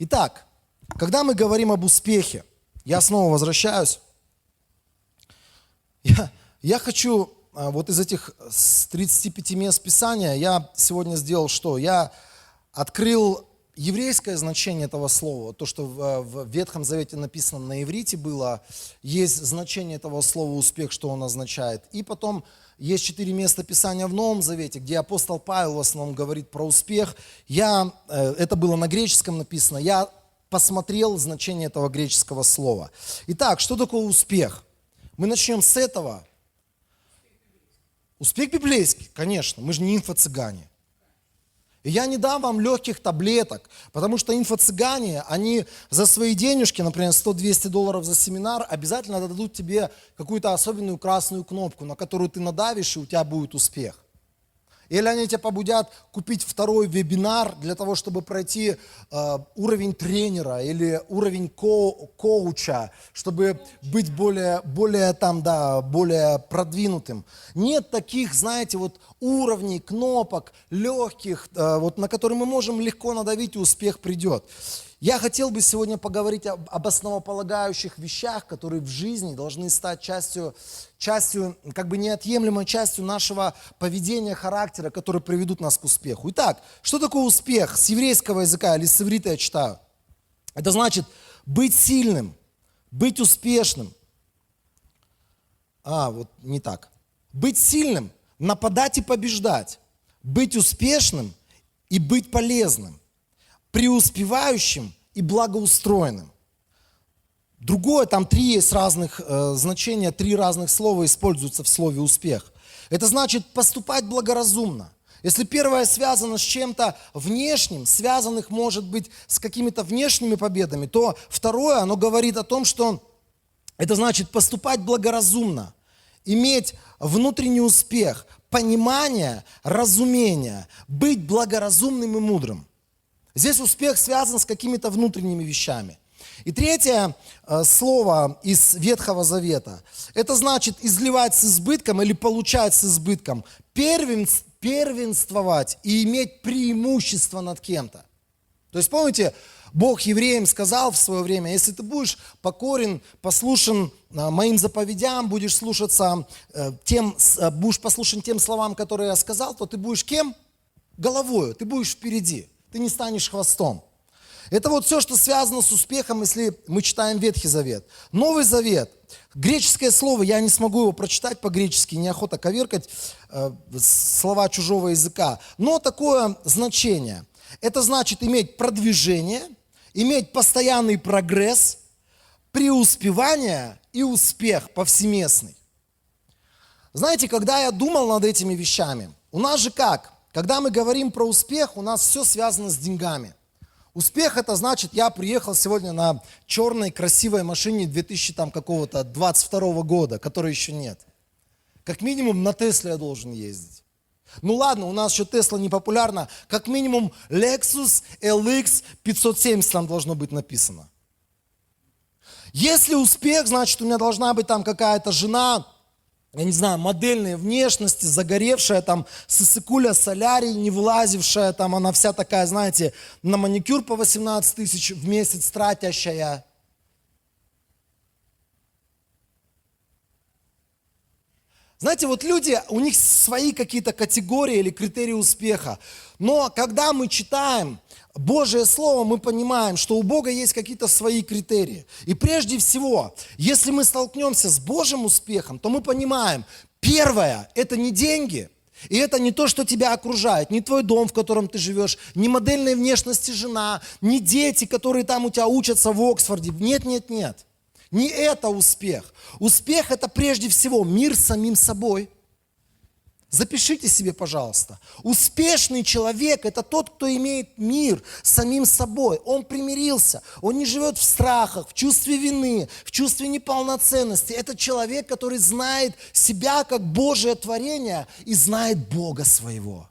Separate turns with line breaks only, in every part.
Итак, когда мы говорим об успехе, я снова возвращаюсь. Я хочу вот из этих 35 мест Писания, я сегодня сделал что? Я открыл еврейское значение этого слова, то, что в Ветхом Завете написано на иврите было, есть значение этого слова «успех», что он означает. И потом есть 4 места Писания в Новом Завете, где апостол Павел в основном говорит про успех. Это было на греческом написано, я посмотрел значение этого греческого слова. Итак, что такое успех? Мы начнем с этого. Успех библейский, конечно, мы же не инфо-цыгане. И я не дам вам легких таблеток, потому что инфо-цыгане, они за свои денежки, например, $100-200 за семинар, обязательно дадут тебе какую-то особенную красную кнопку, на которую ты надавишь, и у тебя будет успех. Или они тебя побудят купить второй вебинар для того, чтобы пройти уровень тренера или уровень коуча, чтобы быть более продвинутым. Нет таких, знаете, вот уровней, кнопок, легких, вот, на которые мы можем легко надавить, и успех придет. Я хотел бы сегодня поговорить об основополагающих вещах, которые в жизни должны стать частью, как бы неотъемлемой частью нашего поведения, характера, которые приведут нас к успеху. Итак, что такое успех? С еврейского языка или с иврита я читаю. Это значит быть сильным, быть успешным. Вот не так. Быть сильным, нападать и побеждать. Быть успешным и быть полезным. Преуспевающим и благоустроенным. Другое, там 3 есть разных значения, 3 разных слова используются в слове «успех». Это значит поступать благоразумно. Если первое связано с чем-то внешним, связанных, может быть, с какими-то внешними победами, то второе, оно говорит о том, что это значит поступать благоразумно, иметь внутренний успех, понимание, разумение, быть благоразумным и мудрым. Здесь успех связан с какими-то внутренними вещами. И третье слово из Ветхого Завета, это значит изливать с избытком или получать с избытком, первенствовать и иметь преимущество над кем-то. То есть, помните, Бог евреям сказал в свое время, если ты будешь покорен, послушен моим заповедям, будешь послушен тем словам, которые я сказал, то ты будешь кем? Головою, ты будешь впереди. Ты не станешь хвостом. Это вот все, что связано с успехом, если мы читаем Ветхий Завет. Новый Завет. Греческое слово, я не смогу его прочитать по-гречески, неохота коверкать слова чужого языка. Но такое значение. Это значит иметь продвижение, иметь постоянный прогресс, преуспевание и успех повсеместный. Знаете, когда я думал над этими вещами, у нас же как? Когда мы говорим про успех, у нас все связано с деньгами. Успех это значит, я приехал сегодня на черной красивой машине 2022 года, которой еще нет. Как минимум на Тесле я должен ездить. Ну ладно, у нас еще Тесла не популярна, как минимум Lexus LX 570 там должно быть написано. Если успех, значит у меня должна быть там какая-то жена, я не знаю, модельной внешности, загоревшая там, сысыкуля солярий, не влазившая там, она вся такая, знаете, на маникюр по 18 тысяч в месяц тратящая. Знаете, вот люди, у них свои какие-то категории или критерии успеха. Но когда мы читаем Божье Слово, мы понимаем, что у Бога есть какие-то свои критерии. И прежде всего, если мы столкнемся с Божьим успехом, то мы понимаем, первое, это не деньги, и это не то, что тебя окружает, не твой дом, в котором ты живешь, не модельной внешности жена, не дети, которые там у тебя учатся в Оксфорде. Нет. Не это успех. Успех это прежде всего мир с самим собой. Запишите себе, пожалуйста. Успешный человек – это тот, кто имеет мир с самим собой. Он примирился, он не живет в страхах, в чувстве вины, в чувстве неполноценности. Это человек, который знает себя как Божие творение и знает Бога своего.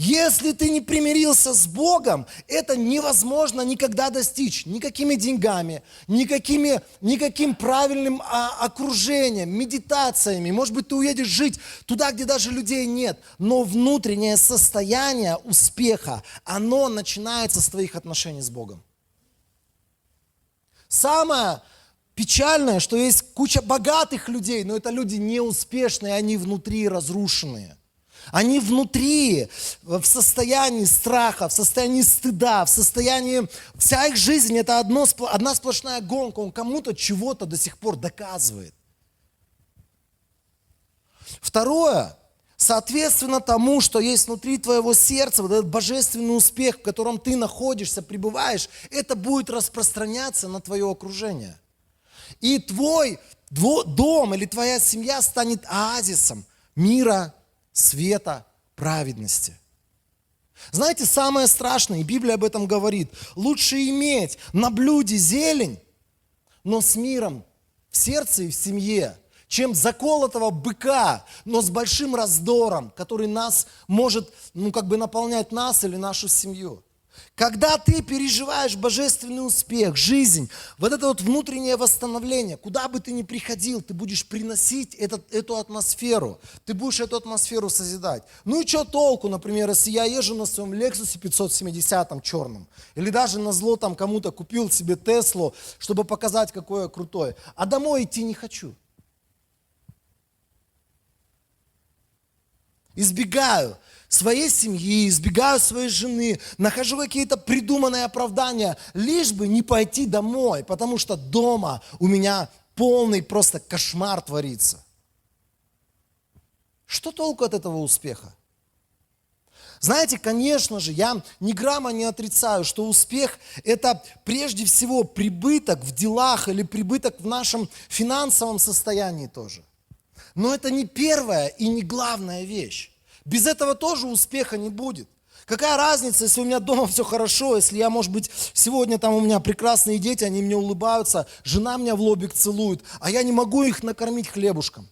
Если ты не примирился с Богом, это невозможно никогда достичь. Никакими деньгами, никаким правильным окружением, медитациями. Может быть, ты уедешь жить туда, где даже людей нет. Но внутреннее состояние успеха, оно начинается с твоих отношений с Богом. Самое печальное, что есть куча богатых людей, но это люди неуспешные, они внутри разрушенные. Они внутри, в состоянии страха, в состоянии стыда, в состоянии... Вся их жизнь – это одна сплошная гонка. Он кому-то чего-то до сих пор доказывает. Второе. Соответственно тому, что есть внутри твоего сердца, вот этот божественный успех, в котором ты находишься, пребываешь, это будет распространяться на твое окружение. И твой дом или твоя семья станет оазисом мира, света, праведности. Знаете, самое страшное, и Библия об этом говорит, лучше иметь на блюде зелень, но с миром в сердце и в семье, чем заколотого быка, но с большим раздором, который нас может, наполнять нас или нашу семью. Когда ты переживаешь божественный успех, жизнь, вот это вот внутреннее восстановление, куда бы ты ни приходил, ты будешь приносить эту атмосферу, ты будешь эту атмосферу созидать. Ну и что толку, например, если я езжу на своем Lexus 570 черном, или даже назло там кому-то купил себе Теслу, чтобы показать, какой я крутой, а домой идти не хочу. Избегаю своей семьи, избегаю своей жены, нахожу какие-то придуманные оправдания, лишь бы не пойти домой, потому что дома у меня полный просто кошмар творится. Что толку от этого успеха? Знаете, конечно же, я ни грамма не отрицаю, что успех – это прежде всего прибыток в делах или прибыток в нашем финансовом состоянии тоже. Но это не первая и не главная вещь. Без этого тоже успеха не будет. Какая разница, если у меня дома все хорошо, если я, может быть, сегодня там у меня прекрасные дети, они мне улыбаются, жена меня в лобик целует, а я не могу их накормить хлебушком.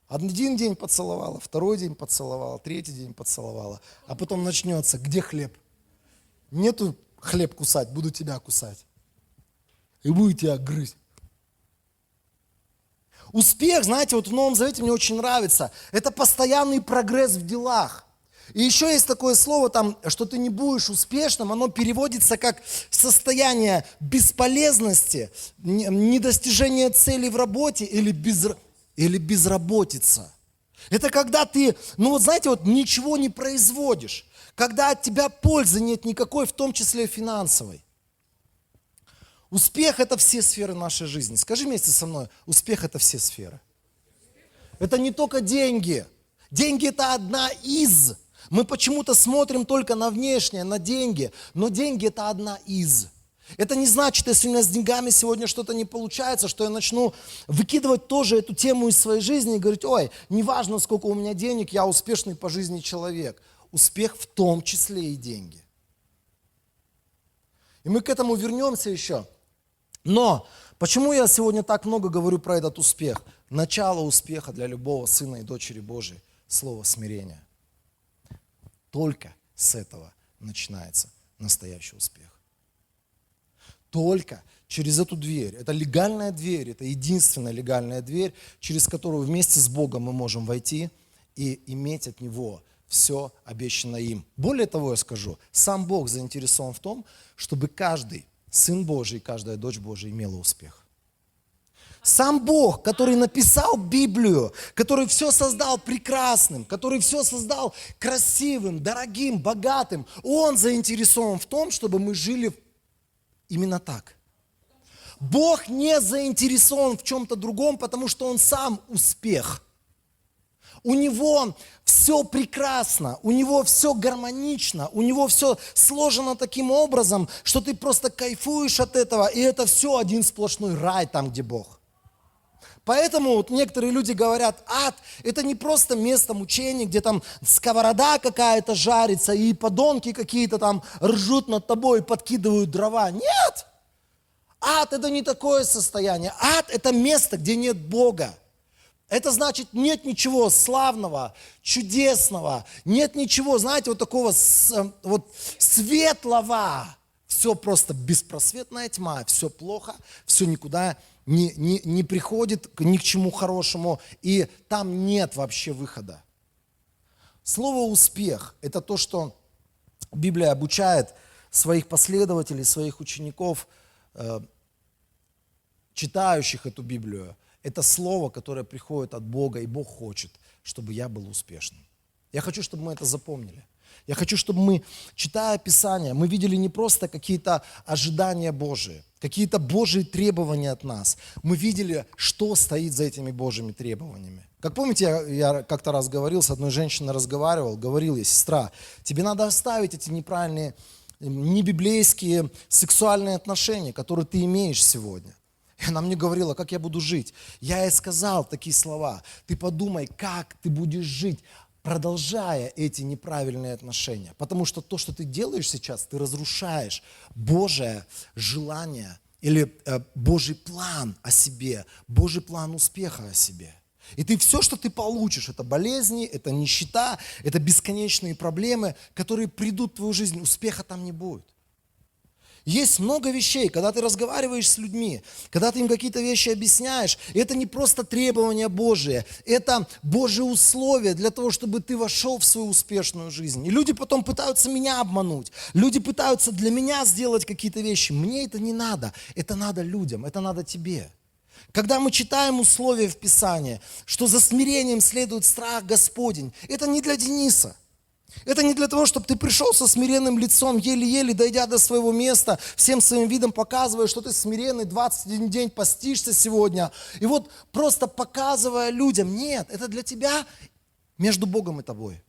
Один день поцеловала, второй день поцеловала, третий день поцеловала, а потом начнется, где хлеб? Нету хлеб кусать, буду тебя кусать. И буду тебя грызть. Успех, знаете, вот в Новом Завете мне очень нравится, это постоянный прогресс в делах. И еще есть такое слово там, что ты не будешь успешным, оно переводится как состояние бесполезности, недостижения цели в работе или безработица. Это когда ты, ничего не производишь, когда от тебя пользы нет никакой, в том числе финансовой. Успех – это все сферы нашей жизни. Скажи вместе со мной, успех – это все сферы. Это не только деньги. Деньги – это одна из. Мы почему-то смотрим только на внешнее, на деньги, но деньги – это одна из. Это не значит, если у меня с деньгами сегодня что-то не получается, что я начну выкидывать тоже эту тему из своей жизни и говорить, ой, неважно, сколько у меня денег, я успешный по жизни человек. Успех в том числе и деньги. И мы к этому вернемся еще. Но почему я сегодня так много говорю про этот успех? Начало успеха для любого сына и дочери Божией – слово смирение. Только с этого начинается настоящий успех. Только через эту дверь. Это легальная дверь, это единственная легальная дверь, через которую вместе с Богом мы можем войти и иметь от Него все обещанное им. Более того, я скажу, сам Бог заинтересован в том, чтобы каждый Сын Божий, каждая дочь Божия имела успех. Сам Бог, который написал Библию, который все создал прекрасным, который все создал красивым, дорогим, богатым, Он заинтересован в том, чтобы мы жили именно так. Бог не заинтересован в чем-то другом, потому что Он сам успех. У Него все прекрасно, у Него все гармонично, у Него все сложено таким образом, что ты просто кайфуешь от этого, и это все один сплошной рай там, где Бог. Поэтому вот некоторые люди говорят, ад – это не просто место мучений, где там сковорода какая-то жарится, и подонки какие-то там ржут над тобой и подкидывают дрова. Нет! Ад – это не такое состояние. Ад – это место, где нет Бога. Это значит, нет ничего славного, чудесного, нет ничего, знаете, вот такого вот светлого. Все просто беспросветная тьма, все плохо, все никуда не приходит ни к чему хорошему, и там нет вообще выхода. Слово «успех» – это то, что Библия обучает своих последователей, своих учеников, читающих эту Библию. Это слово, которое приходит от Бога, и Бог хочет, чтобы я был успешным. Я хочу, чтобы мы это запомнили. Я хочу, чтобы мы, читая Писание, мы видели не просто какие-то ожидания Божии, какие-то Божьи требования от нас. Мы видели, что стоит за этими Божьими требованиями. Как помните, я как-то раз говорил, с одной женщиной разговаривал, говорил ей: сестра, тебе надо оставить эти неправильные, небиблейские сексуальные отношения, которые ты имеешь сегодня. И она мне говорила, как я буду жить. Я ей сказал такие слова: ты подумай, как ты будешь жить, продолжая эти неправильные отношения. Потому что то, что ты делаешь сейчас, ты разрушаешь Божие желание или Божий план о себе, Божий план успеха о себе. И ты все, что ты получишь, это болезни, это нищета, это бесконечные проблемы, которые придут в твою жизнь, успеха там не будет. Есть много вещей, когда ты разговариваешь с людьми, когда ты им какие-то вещи объясняешь, это не просто требования Божие, это Божьи условия для того, чтобы ты вошел в свою успешную жизнь. И люди потом пытаются меня обмануть, люди пытаются для меня сделать какие-то вещи. Мне это не надо, это надо людям, это надо тебе. Когда мы читаем условия в Писании, что за смирением следует страх Господень, это не для Дениса. Это не для того, чтобы ты пришел со смиренным лицом, еле-еле дойдя до своего места, всем своим видом показывая, что ты смиренный, 21 день постишься сегодня. И вот просто показывая людям, нет, это для тебя между Богом и тобой.